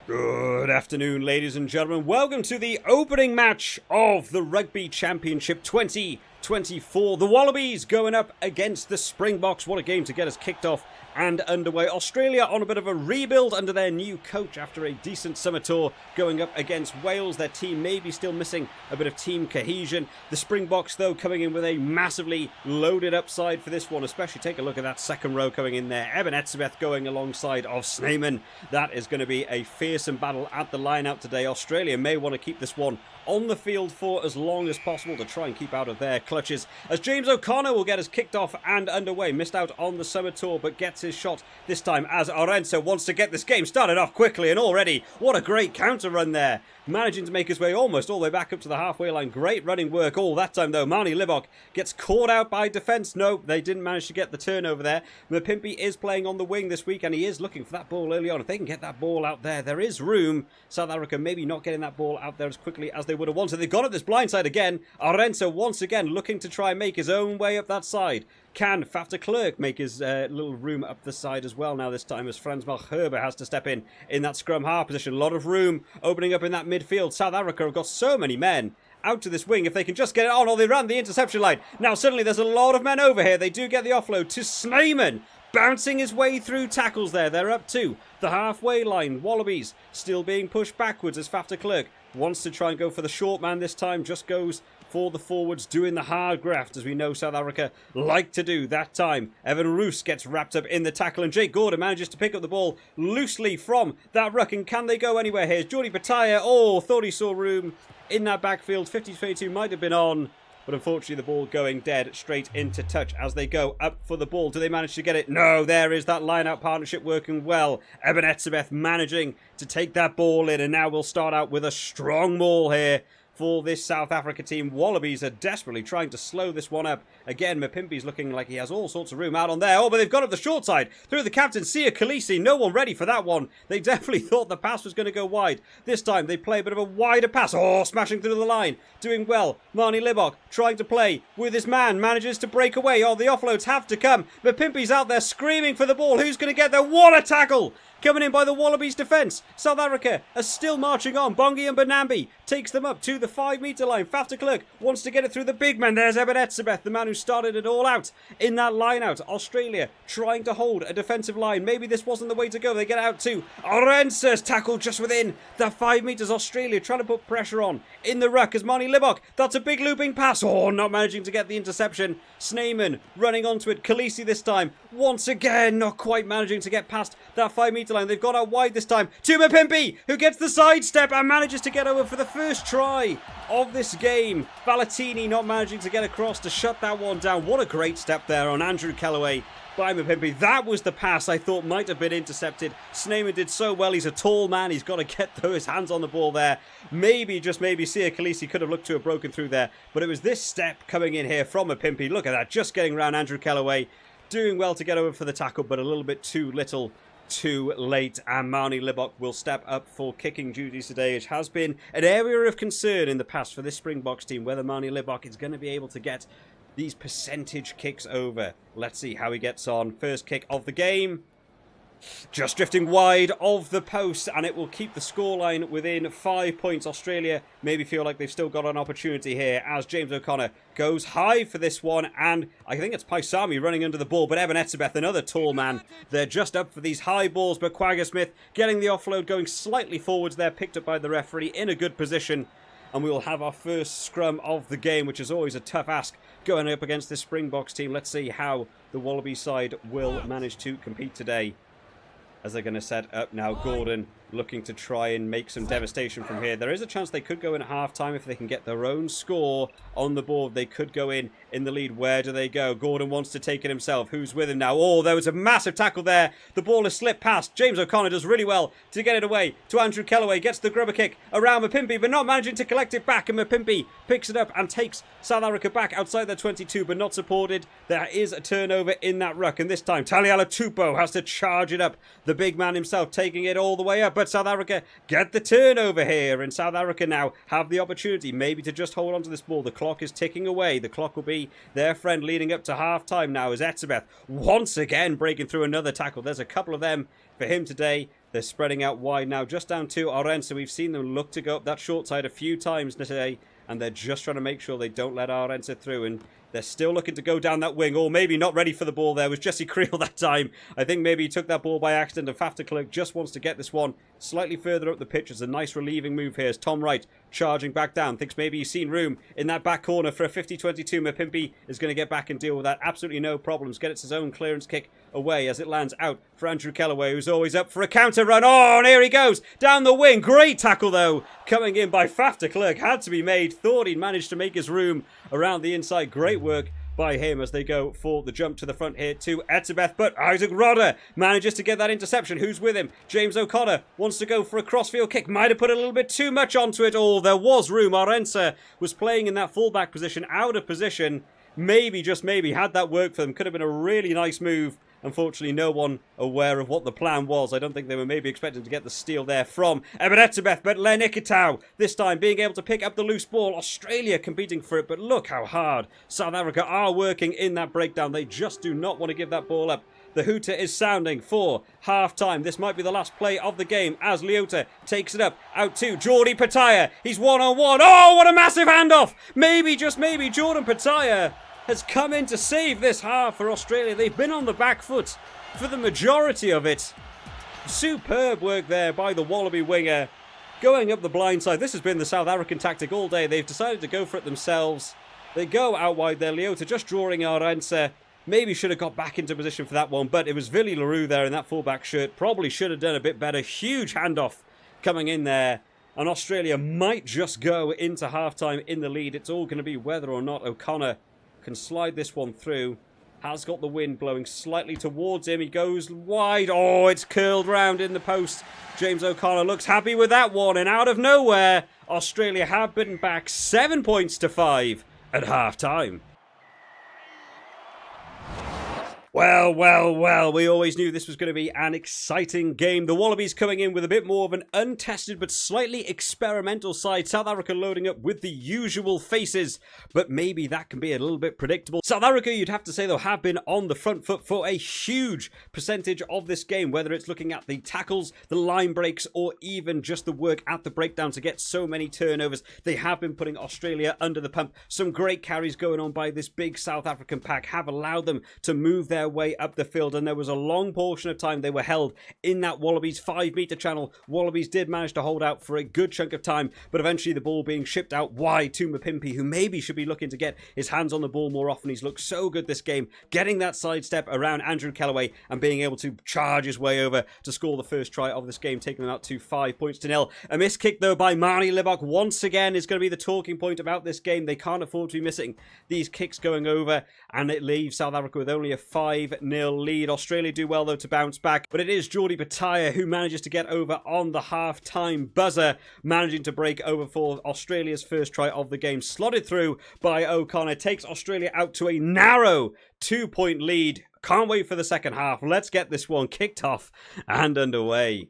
Good afternoon, ladies and gentlemen. Welcome to the opening match of the Rugby Championship 2024. The Wallabies going up against the Springboks. What a game to get us kicked off and underway. Australia on a bit of a rebuild under their new coach after a decent summer tour, going up against Wales. Their team may be still missing a bit of team cohesion. The Springboks, though, coming in with a massively loaded upside for this one, especially take a look at that second row coming in there. Eben Etzebeth going alongside of Snyman. That is going to be a fearsome battle at the line-out today. Australia may want to keep this one on the field for as long as possible to try and keep out of their clutches, as James O'Connor will get us kicked off and underway. Missed out on the summer tour, but gets his shot this time as Orense wants to get this game started off quickly, and already what a great counter run there, managing to make his way almost all the way back up to the halfway line. Great running work all that time, though. Marnie Libok gets caught out by defence. No, they didn't manage to get the turnover there. Mapimpi is playing on the wing this week, and he is looking for that ball early on. If they can get that ball out there, there is room. South Africa maybe not getting that ball out there as quickly as they would have wanted. They've gone up this blind side again. Orense once again looking to try and make his own way up that side. Can Faf de Klerk make his little room up the side as well now this time, as Frans Malherbe has to step in that scrum half position. A lot of room opening up in that midfield. South Africa have got so many men out to this wing. If they can just get it on, or they ran the interception line. Now suddenly there's a lot of men over here. They do get the offload to Snyman, bouncing his way through tackles there. They're up to the halfway line. Wallabies still being pushed backwards as Faf de Klerk wants to try and go for the short man this time. Just goes for the forwards, doing the hard graft, as we know South Africa like to do that time. Evan Roos gets wrapped up in the tackle, and Jake Gordon manages to pick up the ball loosely from that ruck. And can they go anywhere here? Jordi Pataya, thought he saw room in that backfield. 50-22 might have been on, but unfortunately the ball going dead straight into touch as they go up for the ball. Do they manage to get it? No, there is that line-out partnership working well. Eben Etzebeth managing to take that ball in, and now we'll start out with a strong maul here for this South Africa team. Wallabies are desperately trying to slow this one up. Again, Mapimpi's looking like he has all sorts of room out on there. But they've got up the short side through the captain, Sia Khaleesi. No one ready for that one. They definitely thought the pass was going to go wide. This time they play a bit of a wider pass. Smashing through the line. Doing well. Marnie Libok trying to play with his man. Manages to break away. The offloads have to come. Mapimpi's out there screaming for the ball. Who's going to get there? What a tackle! Coming in by the Wallabies defence. South Africa are still marching on. Bongi and Benambi takes them up to the 5-metre line. Faf de Klerk wants to get it through the big man. There's Eben Etzebeth, the man who started it all out in that line out. Australia trying to hold a defensive line. Maybe this wasn't the way to go. They get out to Orense's tackle just within the 5 metres. Australia trying to put pressure on in the ruck as Marnie Libok. That's a big looping pass. Not managing to get the interception. Snyman running onto it. Khaleesi this time. Once again, not quite managing to get past that 5-metre line. They've gone out wide this time to Mapimpi, who gets the sidestep and manages to get over for the first try of this game. Valentini not managing to get across to shut that one down. What a great step there on Andrew Kellaway by Mapimpi. That was the pass I thought might have been intercepted. Snyman did so well. He's a tall man. He's got to get his hands on the ball there. Maybe, just maybe, Sia Khaleesi could have looked to have broken through there. But it was this step coming in here from Mapimpi. Look at that, just getting around Andrew Kellaway. Doing well to get over for the tackle, but a little bit too little too late. And Marnie Libok will step up for kicking duties today. It has been an area of concern in the past for this Springboks team, whether Marnie Libok is going to be able to get these percentage kicks over. Let's see how he gets on. First kick of the game. Just drifting wide of the post, and it will keep the scoreline within 5 points. Australia maybe feel like they've still got an opportunity here as James O'Connor goes high for this one, and I think it's Paisami running under the ball, but Eben Etzebeth, another tall man, they're just up for these high balls, but Quagga Smith getting the offload, going slightly forwards there, picked up by the referee in a good position, and we will have our first scrum of the game, which is always a tough ask going up against this Springboks team. Let's see how the Wallaby side will manage to compete today, as they're going to set up now. Gordon looking to try and make some devastation from here. There is a chance they could go in at half-time if they can get their own score on the board. They could go in the lead. Where do they go? Gordon wants to take it himself. Who's with him now? There was a massive tackle there. The ball has slipped past. James O'Connor does really well to get it away to Andrew Kellaway. Gets the grubber kick around Mapimpi, but not managing to collect it back. And Mapimpi picks it up and takes South Africa back outside their 22, but not supported. There is a turnover in that ruck. And this time, Taliala Tupou has to charge it up. The big man himself taking it all the way up. but South Africa get the turnover here, and South Africa now have the opportunity maybe to just hold on to this ball. The clock is ticking away. The clock will be their friend leading up to half-time now as Etzebeth once again breaking through another tackle. There's a couple of them for him today. They're spreading out wide now, just down to Arendse. We've seen them look to go up that short side a few times today, and they're just trying to make sure they don't let Arendse through, and they're still looking to go down that wing, or maybe not ready for the ball there. It was Jesse Creel that time. I think maybe he took that ball by accident, and Faf de Klerk just wants to get this one slightly further up the pitch. It's a nice relieving move here as Tom Wright charging back down. Thinks maybe he's seen room in that back corner for a 50-22. Mapimpi is going to get back and deal with that. Absolutely no problems. Gets his own clearance kick away as it lands out for Andrew Kellaway, who's always up for a counter run. Oh, and here he goes down the wing. Great tackle, though, coming in by Faf de Klerk. Had to be made. Thought he'd managed to make his room around the inside. Great work by him as they go for the jump to the front here to Etzebeth, but Isaac Rodder manages to get that interception. Who's with him? James O'Connor wants to go for a crossfield kick. Might have put a little bit too much onto it. Oh, there was room. Arendse was playing in that fullback position, out of position. Maybe, just maybe, had that worked for them. Could have been a really nice move. Unfortunately, no one aware of what the plan was. I don't think they were maybe expecting to get the steal there from Etzebeth, but Len Ikitau this time being able to pick up the loose ball. Australia competing for it, but look how hard South Africa are working in that breakdown. They just do not want to give that ball up. The hooter is sounding for half-time. This might be the last play of the game as Leota takes it up out to Jordi Pataya. He's one-on-one. Oh, what a massive handoff. Maybe, just maybe, Jordan Pataya has come in to save this half for Australia. They've been on the back foot for the majority of it. Superb work there by the Wallaby winger. Going up the blind side. This has been the South African tactic all day. They've decided to go for it themselves. They go out wide there. Leota just drawing Arendse. Maybe should have got back into position for that one, but it was Villy Leroux there in that fullback shirt. Probably should have done a bit better. Huge handoff coming in there. And Australia might just go into halftime in the lead. It's all going to be whether or not O'Connor can slide this one through. Has got the wind blowing slightly towards him. He goes wide. Oh, it's curled round in the post. James O'Connor looks happy with that one. And out of nowhere, Australia have been back 7 points to 5 at half-time. Well, well, well, we always knew this was going to be an exciting game. The Wallabies coming in with a bit more of an untested but slightly experimental side. South Africa loading up with the usual faces, but maybe that can be a little bit predictable. South Africa, you'd have to say, though, have been on the front foot for a huge percentage of this game, whether it's looking at the tackles, the line breaks, or even just the work at the breakdown to get so many turnovers. They have been putting Australia under the pump. Some great carries going on by this big South African pack have allowed them to move their way up the field, and there was a long portion of time they were held in that Wallabies 5-metre channel. Wallabies did manage to hold out for a good chunk of time, but eventually the ball being shipped out wide to Mapimpi, who maybe should be looking to get his hands on the ball more often. He's looked so good this game, getting that sidestep around Andrew Kellaway and being able to charge his way over to score the first try of this game, taking them out to 5 points to 0. A missed kick, though, by Marnie Libok once again is going to be the talking point about this game. They can't afford to be missing these kicks going over, and it leaves South Africa with only a 5-0 lead. Australia do well, though, to bounce back, but it is Jordi Pataya who manages to get over on the half-time buzzer, managing to break over for Australia's first try of the game. Slotted through by O'Connor, takes Australia out to a narrow 2-point lead. Can't wait for the second half. Let's get this one kicked off and underway.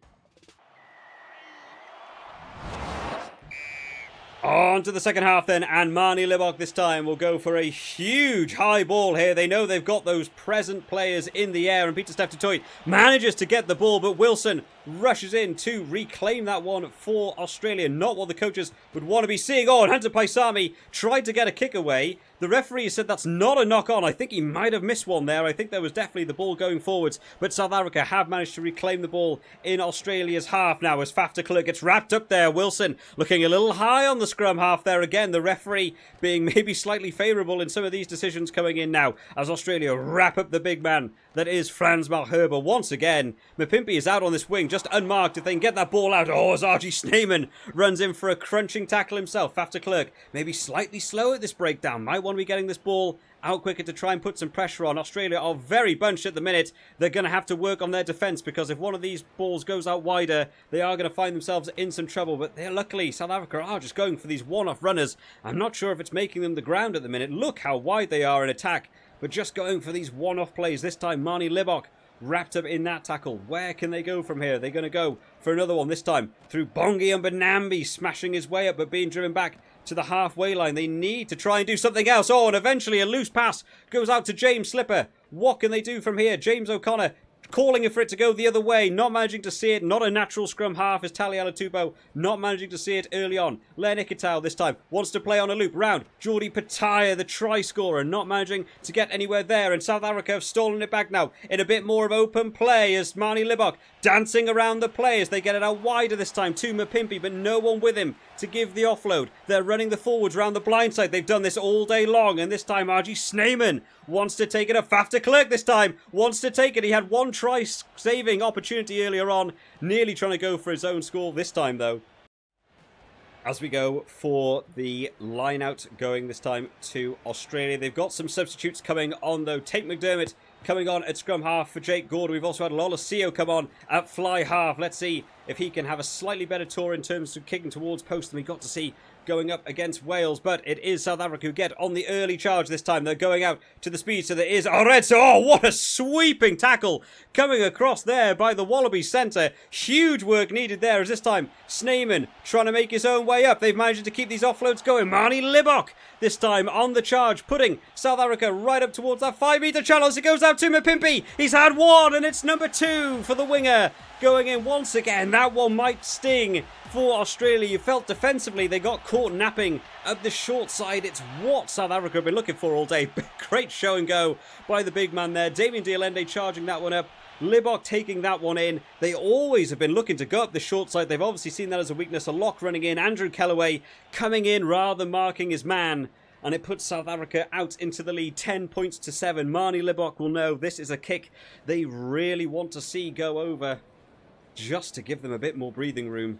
On to the second half then, and Marnie Libok this time will go for a huge high ball here. They know they've got those present players in the air, and Pieter-Steph du Toit manages to get the ball, but Wilson rushes in to reclaim that one for Australia. Not what the coaches would want to be seeing. Oh, and Hunter Paisami tried to get a kick away. The referee said that's not a knock-on. I think he might have missed one there. I think there was definitely the ball going forwards, but South Africa have managed to reclaim the ball in Australia's half now as Faf de Klerk gets wrapped up there. Wilson looking a little high on the scrum half there again. The referee being maybe slightly favourable in some of these decisions coming in now as Australia wrap up the big man that is Frans Malherbe once again. Mapimpi is out on this wing, just unmarked if they can get that ball out. Oh, as RG Snyman runs in for a crunching tackle himself. Faf de Klerk maybe slightly slow at this breakdown. Might want to be getting this ball out quicker to try and put some pressure on. Australia are very bunched at the minute. They're going to have to work on their defence, because if one of these balls goes out wider, they are going to find themselves in some trouble. But they're luckily, South Africa are just going for these one-off runners. I'm not sure if it's making them the ground at the minute. Look how wide they are in attack, but just going for these one-off plays. This time Marnie Libok wrapped up in that tackle. Where can they go from here? They're going to go for another one, this time through Bongi and Benambi, smashing his way up but being driven back to the halfway line. They need to try and do something else. Oh, and eventually a loose pass goes out to James Slipper. What can they do from here? James O'Connor calling for it to go the other way, not managing to see it. Not a natural scrum half as Taliala Tupou, not managing to see it early on. Len Ikitau this time wants to play on a loop round Jordi Pataya, the try scorer, not managing to get anywhere there. And South Africa have stolen it back now in a bit more of open play as Marnie Libok dancing around the play as they get it out wider this time to Mapimpi, but no one with him to give the offload. They're running the forwards round the blind side. They've done this all day long, and this time RG Snyman wants to take it. A Faf de Klerk this time wants to take it. He had one try saving opportunity earlier on, nearly trying to go for his own score this time though. As we go for the line out going this time to Australia. They've got some substitutes coming on though. Tate McDermott coming on at scrum half for Jake Gordon. We've also had Lolasio come on at fly half. Let's see if he can have a slightly better tour in terms of kicking towards post than we got to see going up against Wales. But it is South Africa who get on the early charge this time. They're going out to the speed. So there is Oretso. Oh, what a sweeping tackle coming across there by the Wallabies centre. Huge work needed there as this time Snyman trying to make his own way up. They've managed to keep these offloads going. Marnie Libok this time on the charge, putting South Africa right up towards that 5-metre channel as it goes out to Mapimpi. He's had one, and it's number 2 for the winger. Going in once again. That one might sting for Australia. You felt defensively they got caught napping at the short side. It's what South Africa have been looking for all day. Great show and go by the big man there. Damien Dialende charging that one up. Libok taking that one in. They always have been looking to go up the short side. They've obviously seen that as a weakness. A lock running in. Andrew Kellaway coming in rather than marking his man. And it puts South Africa out into the lead, 10 points to 7. Marnie Libok will know this is a kick they really want to see go over, just to give them a bit more breathing room.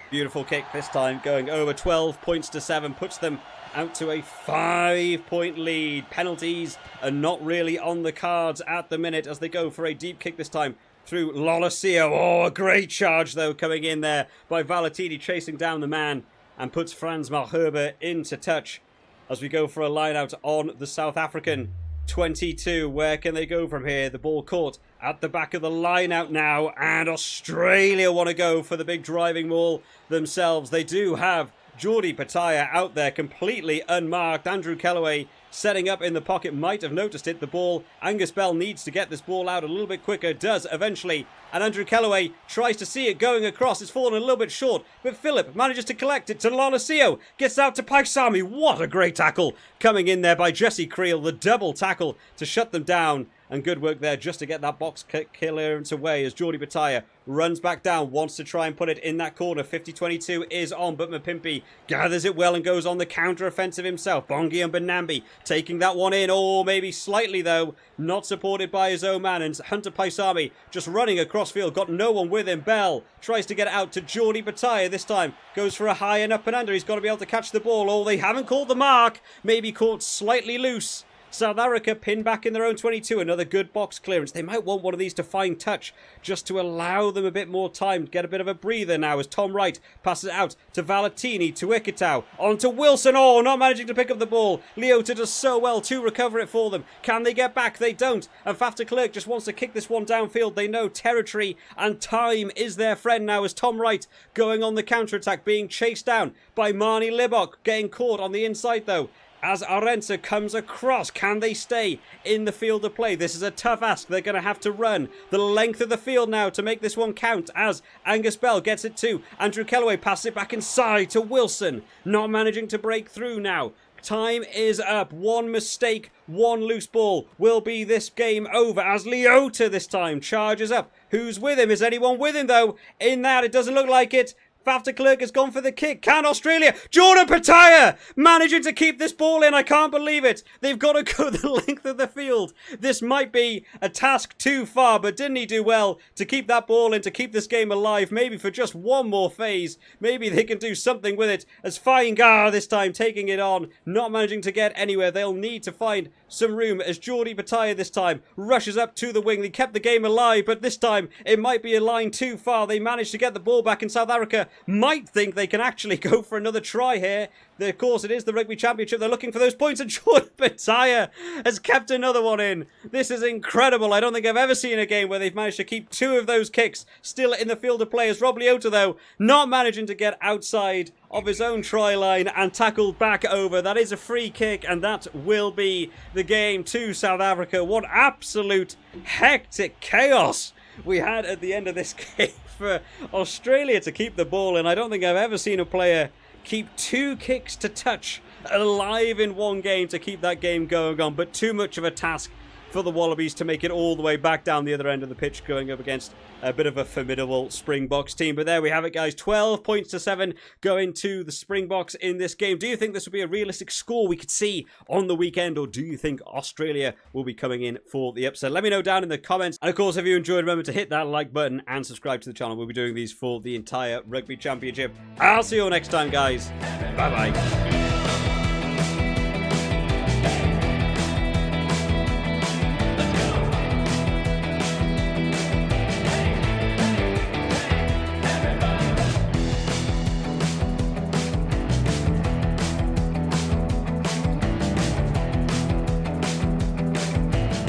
Beautiful kick this time, going over. 12 points to 7, puts them out to a 5-point lead. Penalties are not really on the cards at the minute as they go for a deep kick this time through Lolasio. Oh, a great charge though coming in there by Valetini, chasing down the man, and puts Frans Malherbe into touch as we go for a line out on the South African 22. Where can they go from here? The ball caught at the back of the line out now, and Australia want to go for the big driving maul themselves. They do have Jordi Pataya out there completely unmarked. Andrew Kellaway setting up in the pocket, might have noticed it. The ball, Angus Bell needs to get this ball out a little bit quicker, does eventually, and Andrew Kellaway tries to see it going across. It's fallen a little bit short, but Phillip manages to collect it to Lolasio, gets out to Paisami. What a great tackle coming in there by Jesse Creel, the double tackle to shut them down. And good work there just to get that box clearance away as Jordi Pataya runs back down, wants to try and put it in that corner. 50-22 is on, but Mapimpi gathers it well and goes on the counter-offensive himself. Bongi and Benambi taking that one in, or maybe slightly though, not supported by his own man. And Hunter Paisami just running across field, got no one with him. Bell tries to get it out to Jordi Pataya this time, goes for a high and up and under. He's got to be able to catch the ball. Oh, they haven't called the mark, maybe caught slightly loose. South Africa pinned back in their own 22. Another good box clearance. They might want one of these to find touch just to allow them a bit more time, get a bit of a breather now as Tom Wright passes it out to Valetini, to Ikitau, on to Wilson. Oh, not managing to pick up the ball. Leota does so well to recover it for them. Can they get back? They don't. And Faf de Klerk just wants to kick this one downfield. They know territory and time is their friend now as Tom Wright going on the counter-attack, being chased down by Marnie Libok, getting caught on the inside though. As Arendse comes across, can they stay in the field of play? This is a tough ask. They're going to have to run the length of the field now to make this one count as Angus Bell gets it to Andrew Kellaway, passes it back inside to Wilson. Not managing to break through now. Time is up. One mistake, one loose ball will be this game over as Leota this time charges up. Who's with him? Is anyone with him though? In that, it doesn't look like it. Faf de Klerk has gone for the kick. Can Australia? Jordan Pataya managing to keep this ball in. I can't believe it. They've got to go the length of the field. This might be a task too far, but didn't he do well to keep that ball in, to keep this game alive? Maybe for just one more phase. Maybe they can do something with it. As Faingar this time taking it on, not managing to get anywhere. They'll need to find some room as Jordi Pataya this time rushes up to the wing. They kept the game alive, but this time it might be a line too far. They managed to get the ball back, and South Africa might think they can actually go for another try here. Of course, it is the Rugby Championship. They're looking for those points, and Jordan Bataya has kept another one in. This is incredible. I don't think I've ever seen a game where they've managed to keep 2 of those kicks still in the field of play. As Rob Leota, though, not managing to get outside of his own try line and tackled back over. That is a free kick, and that will be the game to South Africa. What absolute hectic chaos we had at the end of this game for Australia to keep the ball in. I don't think I've ever seen a player keep 2 kicks to touch alive in one game to keep that game going on, but too much of a task for the Wallabies to make it all the way back down the other end of the pitch, going up against a bit of a formidable Springboks team. But there we have it, guys. 12 points to 7 going to the Springboks in this game. Do you think this will be a realistic score we could see on the weekend, or do you think Australia will be coming in for the upset? Let me know down in the comments. And of course, if you enjoyed, remember to hit that like button and subscribe to the channel. We'll be doing these for the entire Rugby Championship. I'll see you all next time, guys. Bye-bye.